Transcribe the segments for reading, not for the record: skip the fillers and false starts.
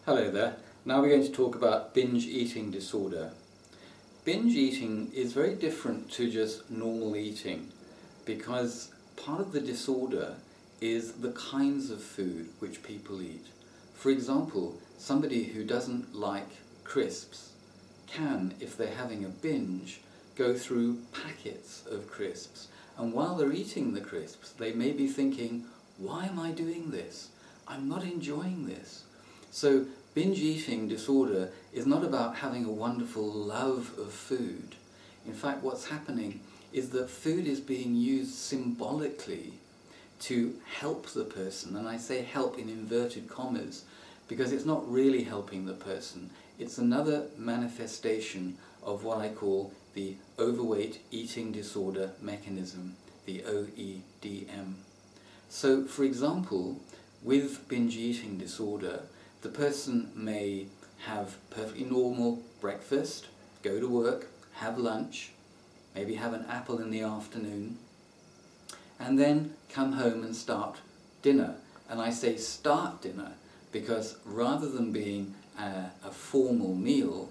Hello there. Now we're going to talk about binge eating disorder. Binge eating is very different to just normal eating because part of the disorder is the kinds of food which people eat. For example, somebody who doesn't like crisps can, if they're having a binge, go through packets of crisps. And while they're eating the crisps, they may be thinking, why am I doing this? I'm not enjoying this. So binge eating disorder is not about having a wonderful love of food. In fact, what's happening is that food is being used symbolically to help the person, and I say help in inverted commas because it's not really helping the person. It's another manifestation of what I call the overweight eating disorder mechanism, the OEDM. So, for example, with binge eating disorder, the person may have perfectly normal breakfast, go to work, have lunch, maybe have an apple in the afternoon, and then come home and start dinner. And I say start dinner because rather than being a formal meal,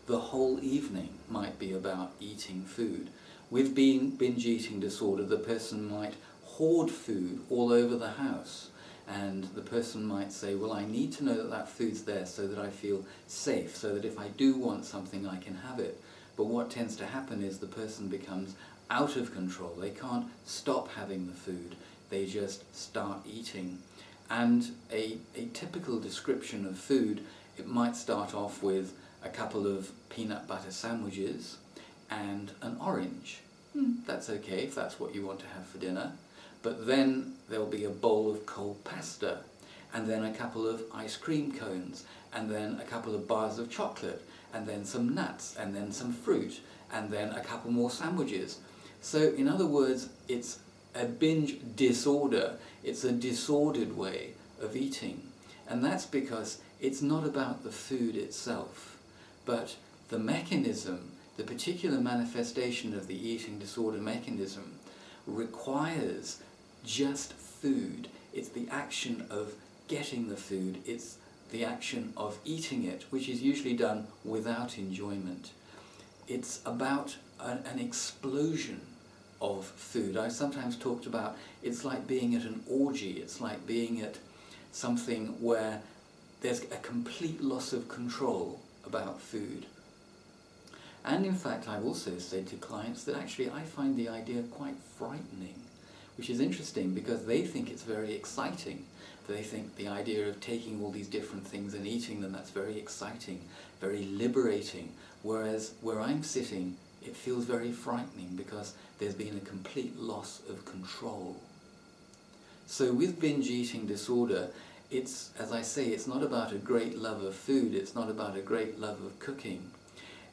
the whole evening might be about eating food. With binge eating disorder, the person might hoard food all over the house. And the person might say, well, I need to know that that food's there so that I feel safe, so that if I do want something, I can have it. But what tends to happen is the person becomes out of control. They can't stop having the food. They just start eating. And a typical description of food, it might start off with a couple of peanut butter sandwiches and an orange. That's okay if that's what you want to have for dinner. But then there'll be a bowl of cold pasta, and then a couple of ice cream cones, and then a couple of bars of chocolate, and then some nuts, and then some fruit, and then a couple more sandwiches. So in other words, it's a binge disorder. It's a disordered way of eating. And that's because it's not about the food itself, but the mechanism, the particular manifestation of the eating disorder mechanism requires just food. It's the action of getting the food, it's the action of eating it, which is usually done without enjoyment. It's about an explosion of food. I've sometimes talked about it's like being at an orgy, it's like being at something where there's a complete loss of control about food. And in fact, I've also said to clients that actually I find the idea quite frightening, which is interesting because they think it's very exciting. They think the idea of taking all these different things and eating them, that's very exciting, very liberating, whereas where I'm sitting, it feels very frightening because there's been a complete loss of control. So with binge eating disorder, it's, as I say, it's not about a great love of food, it's not about a great love of cooking.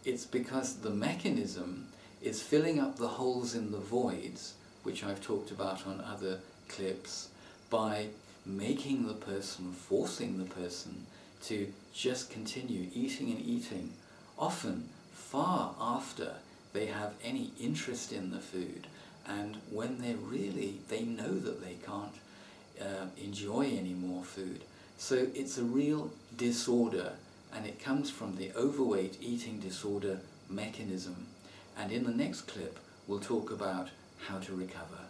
It's because the mechanism is filling up the holes in the voids, which I've talked about on other clips, by making the person, forcing the person to just continue eating and eating, often far after they have any interest in the food, and when they know that they can't enjoy any more food. So it's a real disorder, and it comes from the overweight eating disorder mechanism. And in the next clip, we'll talk about how to recover.